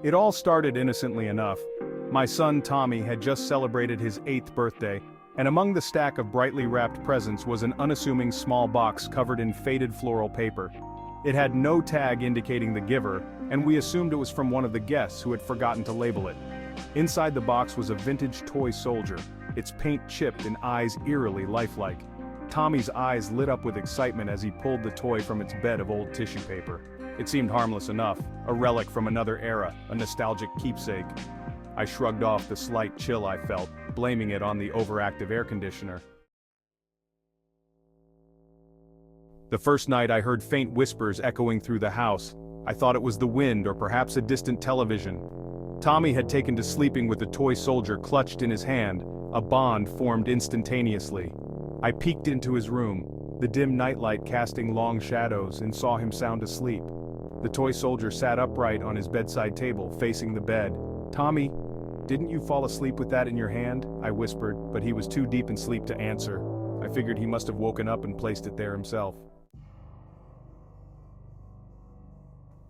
It all started innocently enough. My son Tommy had just celebrated his 8th birthday, and among the stack of brightly wrapped presents was an unassuming small box covered in faded floral paper. It had no tag indicating the giver, and we assumed it was from one of the guests who had forgotten to label it. Inside the box was a vintage toy soldier, its paint chipped and eyes eerily lifelike. Tommy's eyes lit up with excitement as he pulled the toy from its bed of old tissue paper. It seemed harmless enough, a relic from another era, a nostalgic keepsake. I shrugged off the slight chill I felt, blaming it on the overactive air conditioner. The first night I heard faint whispers echoing through the house. I thought it was the wind or perhaps a distant television. Tommy had taken to sleeping with the toy soldier clutched in his hand, a bond formed instantaneously. I peeked into his room, the dim nightlight casting long shadows, and saw him sound asleep. The toy soldier sat upright on his bedside table, facing the bed. "Tommy, didn't you fall asleep with that in your hand?" I whispered, but he was too deep in sleep to answer. I figured he must have woken up and placed it there himself.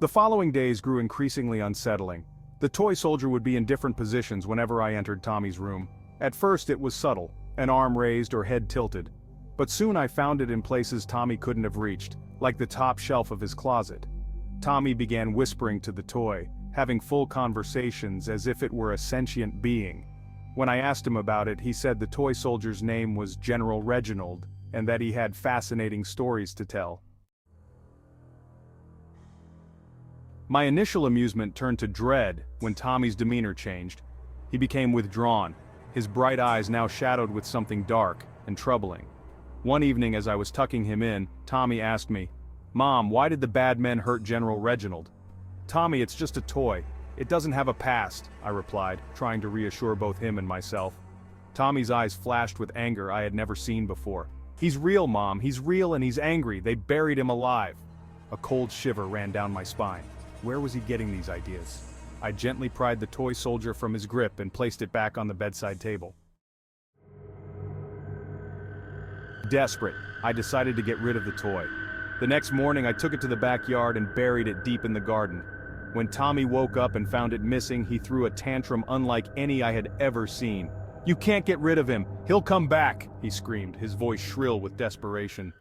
The following days grew increasingly unsettling. The toy soldier would be in different positions whenever I entered Tommy's room. At first it was subtle, an arm raised or head tilted. But soon I found it in places Tommy couldn't have reached, like the top shelf of his closet. Tommy began whispering to the toy, having full conversations as if it were a sentient being. When I asked him about it, he said the toy soldier's name was General Reginald, and that he had fascinating stories to tell. My initial amusement turned to dread when Tommy's demeanor changed. He became withdrawn, his bright eyes now shadowed with something dark and troubling. One evening as I was tucking him in, Tommy asked me, "Mom, why did the bad men hurt General Reginald?" "Tommy, it's just a toy. It doesn't have a past," I replied, trying to reassure both him and myself. Tommy's eyes flashed with anger I had never seen before. "He's real, Mom, he's real and he's angry. They buried him alive." A cold shiver ran down my spine. Where was he getting these ideas? I gently pried the toy soldier from his grip and placed it back on the bedside table. Desperate, I decided to get rid of the toy. The next morning I took it to the backyard and buried it deep in the garden. When Tommy woke up and found it missing, he threw a tantrum unlike any I had ever seen. "You can't get rid of him! He'll come back!" he screamed, his voice shrill with desperation.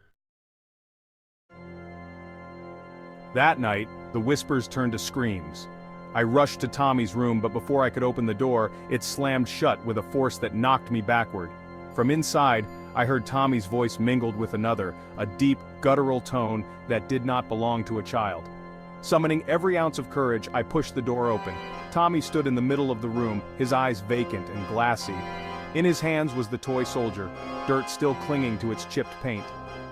That night, the whispers turned to screams. I rushed to Tommy's room, but before I could open the door, it slammed shut with a force that knocked me backward. From inside, I heard Tommy's voice mingled with another, a deep, guttural tone that did not belong to a child. Summoning every ounce of courage, I pushed the door open. Tommy stood in the middle of the room, his eyes vacant and glassy. In his hands was the toy soldier, dirt still clinging to its chipped paint.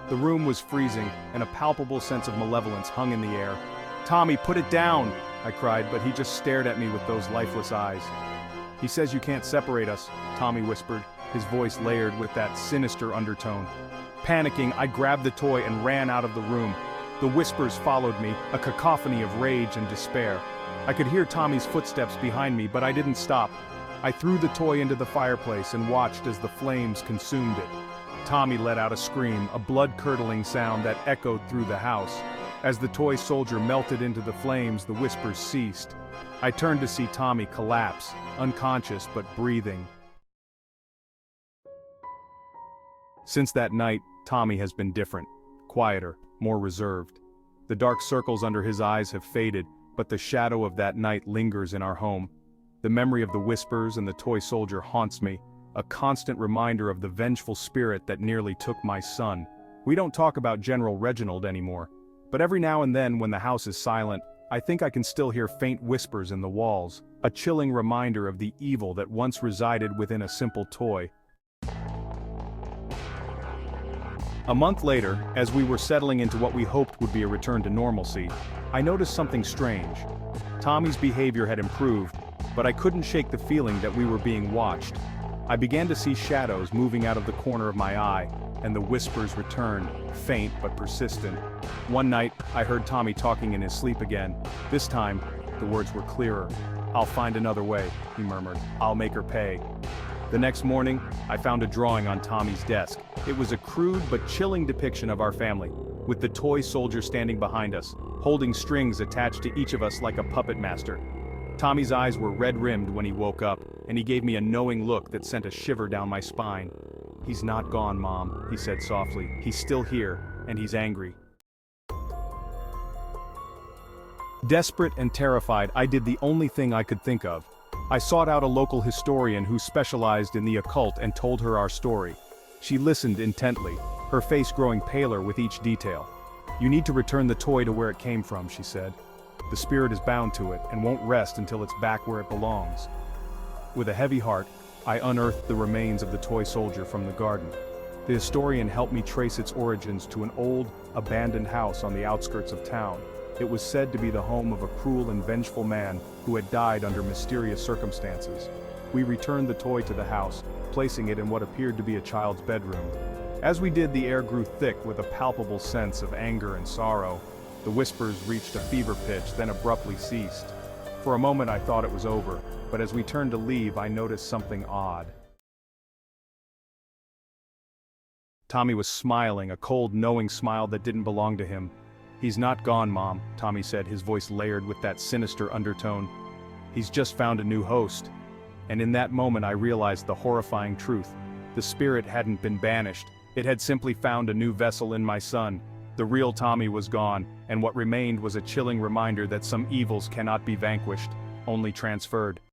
The room was freezing, and a palpable sense of malevolence hung in the air. "Tommy, put it down!" I cried, but he just stared at me with those lifeless eyes. "He says you can't separate us," Tommy whispered, his voice layered with that sinister undertone. Panicking, I grabbed the toy and ran out of the room. The whispers followed me, a cacophony of rage and despair. I could hear Tommy's footsteps behind me, but I didn't stop. I threw the toy into the fireplace and watched as the flames consumed it. Tommy let out a scream, a blood-curdling sound that echoed through the house. As the toy soldier melted into the flames, the whispers ceased. I turned to see Tommy collapse, unconscious but breathing. Since that night, Tommy has been different, quieter, more reserved. The dark circles under his eyes have faded, but the shadow of that night lingers in our home. The memory of the whispers and the toy soldier haunts me, a constant reminder of the vengeful spirit that nearly took my son. We don't talk about General Reginald anymore, but every now and then when the house is silent, I think I can still hear faint whispers in the walls, a chilling reminder of the evil that once resided within a simple toy. A month later, as we were settling into what we hoped would be a return to normalcy, I noticed something strange. Tommy's behavior had improved, but I couldn't shake the feeling that we were being watched. I began to see shadows moving out of the corner of my eye, and the whispers returned, faint but persistent. One night, I heard Tommy talking in his sleep again. This time, the words were clearer. "I'll find another way," he murmured. "I'll make her pay." The next morning, I found a drawing on Tommy's desk. It was a crude but chilling depiction of our family, with the toy soldier standing behind us, holding strings attached to each of us like a puppet master. Tommy's eyes were red-rimmed when he woke up, and he gave me a knowing look that sent a shiver down my spine. "He's not gone, Mom," he said softly. "He's still here, and he's angry." Desperate and terrified, I did the only thing I could think of. I sought out a local historian who specialized in the occult and told her our story. She listened intently, her face growing paler with each detail. "You need to return the toy to where it came from," she said. "The spirit is bound to it and won't rest until it's back where it belongs." With a heavy heart, I unearthed the remains of the toy soldier from the garden. The historian helped me trace its origins to an old, abandoned house on the outskirts of town. It was said to be the home of a cruel and vengeful man who had died under mysterious circumstances. We returned the toy to the house, placing it in what appeared to be a child's bedroom. As we did, the air grew thick with a palpable sense of anger and sorrow. The whispers reached a fever pitch, then abruptly ceased. For a moment I thought it was over, but as we turned to leave, I noticed something odd. Tommy was smiling, a cold, knowing smile that didn't belong to him. "He's not gone, Mom," Tommy said, his voice layered with that sinister undertone. "He's just found a new host." And in that moment I realized the horrifying truth. The spirit hadn't been banished. It had simply found a new vessel in my son. The real Tommy was gone, and what remained was a chilling reminder that some evils cannot be vanquished, only transferred.